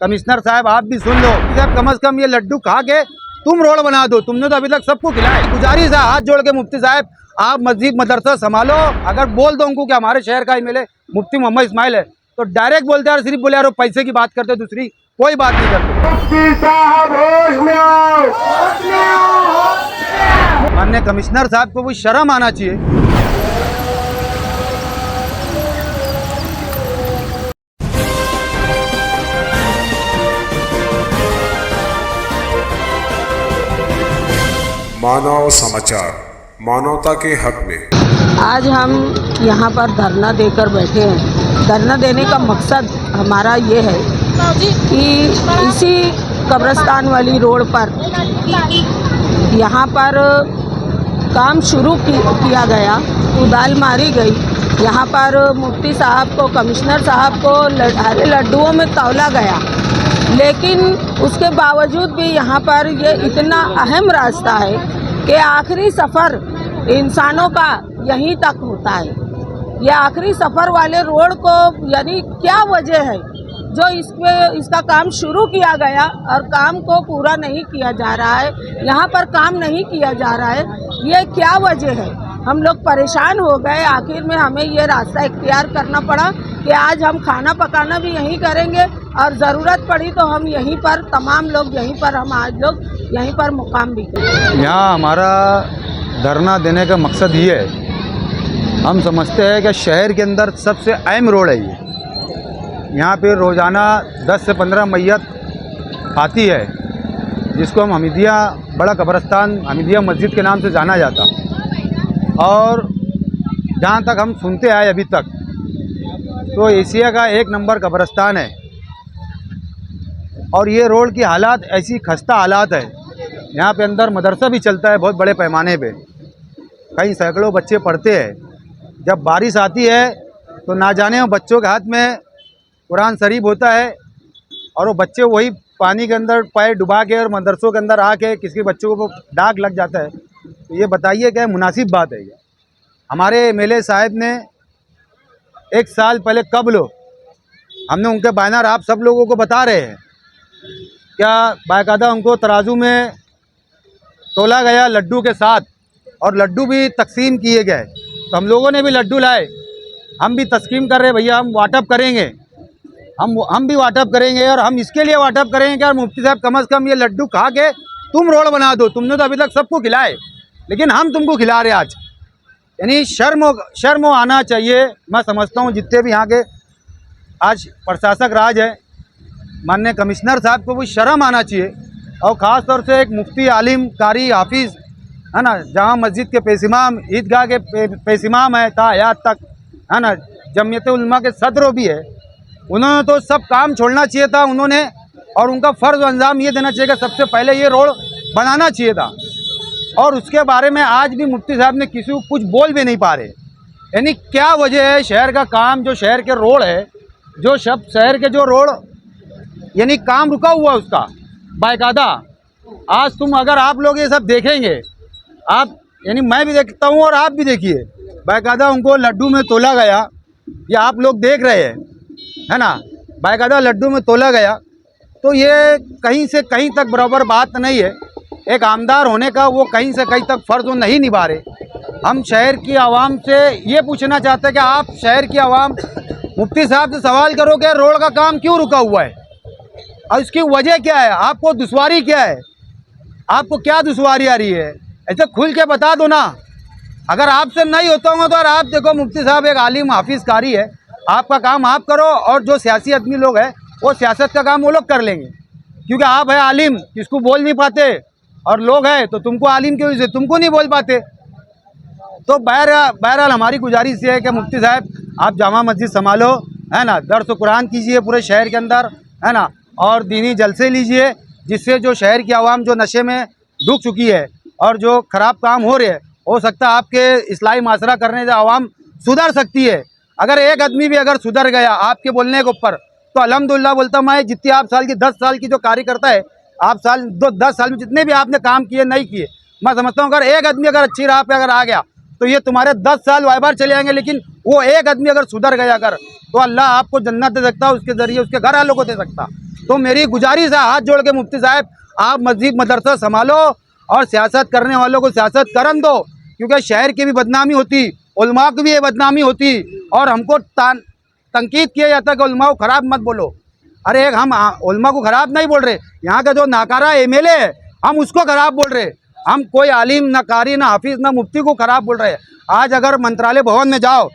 Commissioner साहब आप भी सुन लो साहब, कम से कम ये लड्डू खा के तुम रोड बना दो। तुमने तो अभी तक सबको खिलाया। गुजारिश है हाथ जोड़ के मुफ्ती साहब, आप मस्जिद मदरसा संभालो। अगर बोल दो उनको कि हमारे शहर का एमएलए मुफ्ती मोहम्मद इस्माइल है तो डायरेक्ट बोलते हैं, सिर्फ बोले यार पैसे की बात करते, दूसरी कोई बात नहीं करते। माननीय कमिश्नर साहब को भी शर्म आना चाहिए। मानव समाचार, मानवता के हक में आज हम यहाँ पर धरना देकर बैठे हैं। धरना देने का मकसद हमारा ये है कि इसी कब्रिस्तान वाली रोड पर यहाँ पर काम शुरू किया गया, कुदाल मारी गई। यहाँ पर मुफ्ती साहब को, कमिश्नर साहब को हरे लड्डुओं में तौला गया, लेकिन उसके बावजूद भी यहाँ पर ये इतना अहम रास्ता है कि आखिरी सफ़र इंसानों का यहीं तक होता है। ये आखिरी सफ़र वाले रोड को यानी क्या वजह है जो इसका काम शुरू किया गया और काम को पूरा नहीं किया जा रहा है, यहाँ पर काम नहीं किया जा रहा है, ये क्या वजह है? हम लोग परेशान हो गए। आखिर में हमें ये रास्ता इख्तियार करना पड़ा कि आज हम खाना पकाना भी यहीं करेंगे और ज़रूरत पड़ी तो हम यहीं पर, तमाम लोग यहीं पर, हम आज लोग यहीं पर मुकाम भी करेंगे। यहाँ हमारा धरना देने का मकसद ये है, हम समझते हैं कि शहर के अंदर सबसे अहम रोड है ये। यहाँ पे रोज़ाना 10 से 15 मैयत आती है, जिसको हम हमीदिया बड़ा कब्रिस्तान, हमीदिया मस्जिद के नाम से जाना जाता। और जहाँ तक हम सुनते आए अभी तक, तो एशिया का 1 नंबर कब्रिस्तान है। और ये रोड की हालात ऐसी खस्ता हालात है, यहाँ पे अंदर मदरसा भी चलता है बहुत बड़े पैमाने पे, कई सैकड़ों बच्चे पढ़ते हैं। जब बारिश आती है तो ना जाने वो बच्चों के हाथ में कुरान शरीफ होता है और वो बच्चे वही पानी के अंदर पैर डुबा के और मदरसों के अंदर आके किसी बच्चों को दाग लग जाता है। तो ये बताइए क्या मुनासिब बात है? ये हमारे एमएलए साहब ने 1 साल पहले कब लो, हमने उनके बैनर आप सब लोगों को बता रहे हैं, क्या बाकायदा उनको तराजू में तोला गया लड्डू के साथ और लड्डू भी तकसीम किए गए। तो हम लोगों ने भी लड्डू लाए, हम भी तस्कीम कर रहे हैं, भैया हम वाटअप करेंगे, हम भी वाटअप करेंगे। और हम इसके लिए वाटअप करेंगे कि यार मुफ्ती साहब कम से कम ये लड्डू खा के तुम रोड बना दो। तुमने तो अभी तक सबको खिलाए, लेकिन हम तुमको खिला रहे आज। यानी शर्म आना चाहिए। मैं समझता हूँ जितने भी यहाँ के आज प्रशासक राज है, माननीय कमिश्नर साहब को भी शर्म आना चाहिए। और ख़ास तौर से एक मुफ्ती, आलिम, कारी, हाफिज़ है ना, जामा मस्जिद के पेशिमाम, ईदगाह के पेशिमाम है ता हयात तक, है ना, जमीयत उलमा के सदर भी है। उन्होंने तो सब काम छोड़ना चाहिए था उन्होंने, और उनका फ़र्ज़ अंजाम ये देना चाहिए कि सबसे पहले ये रोड बनाना चाहिए था। और उसके बारे में आज भी मुफ्ती साहब ने किसी को कुछ बोल भी नहीं पा रहे। यानी क्या वजह है? शहर का काम, जो शहर के रोड है, जो शहर के जो रोड यानी काम रुका हुआ है उसका बाकायदा। आज तुम अगर आप लोग ये सब देखेंगे, आप यानी मैं भी देखता हूँ और आप भी देखिए, बाकायदा उनको लड्डू में तोला गया, ये आप लोग देख रहे हैं, है ना, बाकायदा लड्डू में तोला गया। तो ये कहीं से कहीं तक बराबर बात नहीं है। एक आमदार होने का वो कहीं से कहीं तक फ़र्ज़ वो नहीं निभा रहे। हम शहर की आवाम से ये पूछना चाहते हैं कि आप शहर की आवाम मुफ्ती साहब से सवाल करो कि रोड का काम क्यों रुका हुआ है और इसकी वजह क्या है, आपको दुश्वारी क्या है, आपको क्या दुश्वारी आ रही है, ऐसे खुल के बता दो ना। अगर आपसे नहीं होता होगा तो आप देखो, मुफ्ती साहब एक आलिम, हाफिज़, कारी है, आपका काम आप करो और जो सियासी आदमी लोग हैं वो सियासत का काम वो लोग कर लेंगे, क्योंकि आप है आलिम, किसको बोल नहीं पाते, और लोग हैं तो तुमको आलिम की वजह से तुमको नहीं बोल पाते। तो बहरहाल हमारी गुजारिश ये है कि मुफ्ती साहब आप जामा मस्जिद संभालो, है ना, दर्स कुरान कीजिए पूरे शहर के अंदर, है ना, और दीनी जलसे लीजिए, जिससे जो शहर की आवाम जो नशे में डूब चुकी है और जो ख़राब काम हो रहे हैं, हो सकता है आपके इस्लाही माशरा करने से आवाम सुधर सकती है। अगर एक आदमी भी अगर सुधर गया आपके बोलने के ऊपर, तो अल्हम्दुलिल्लाह बोलता मैं, जितनी आप साल की 10 साल की जो कार्यकर्ता है, आप 10 साल में जितने भी आपने काम किए नहीं किए, मैं समझता हूँ अगर एक आदमी अगर अच्छी राह पे अगर आ गया तो ये तुम्हारे 10 साल वाइबार चले जाएंगे। लेकिन वो एक आदमी अगर सुधर गया अगर, तो अल्लाह आपको जन्नत दे सकता है, उसके ज़रिए उसके घर वालों को दे सकता। तो मेरी गुजारिश है हाथ जोड़ के मुफ्ती साहब, आप मस्जिद मदरसा संभालो और सियासत करने वालों को सियासत करन दो, क्योंकि शहर की भी बदनामी होती, उलमा की भी ये बदनामी होती और हमको तनकीद किया जाता कि उलमा को ख़राब मत बोलो। अरे एक हम उलमा को ख़राब नहीं बोल रहे, यहाँ का जो नाकारा एमएलए है हम उसको ख़राब बोल रहे। हम कोई आलिम ना कारी ना हाफिज़ ना मुफ्ती को ख़राब बोल रहे हैं। आज अगर मंत्रालय भवन में जाओ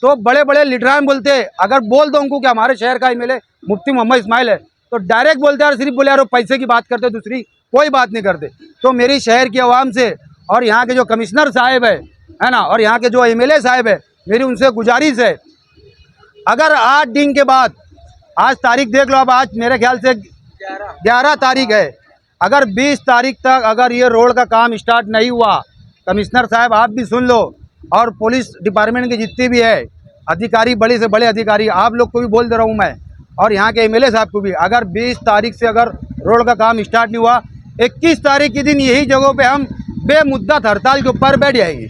तो बड़े बड़े लीडरान बोलते हैं, अगर बोल दो उनको कि हमारे शहर का एमएलए मुफ्ती मोहम्मद इस्माइल है तो डायरेक्ट बोलते हैं और सिर्फ बोले यार वो पैसे की बात करते, दूसरी कोई बात नहीं करते। तो मेरी शहर की आवाम से और यहाँ के जो कमिश्नर साहब है ना, और यहाँ के जो एमएलए साहब है, मेरी उनसे गुजारिश है, अगर 8 दिन के बाद, आज तारीख देख लो, अब आज मेरे ख्याल से 11 तारीख है, अगर 20 तारीख तक अगर ये रोड का काम स्टार्ट नहीं हुआ, कमिश्नर साहब आप भी सुन लो और पुलिस डिपार्टमेंट के जितने भी है अधिकारी, बड़े से बड़े अधिकारी, आप लोग को भी बोल दे रहा हूँ मैं और यहाँ के एमएलए साहब को भी, अगर 20 तारीख से अगर रोड का काम स्टार्ट नहीं हुआ, 21 तारीख के दिन यही जगहों पे हम बेमुद्दत हड़ताल के ऊपर बैठ जाएंगे।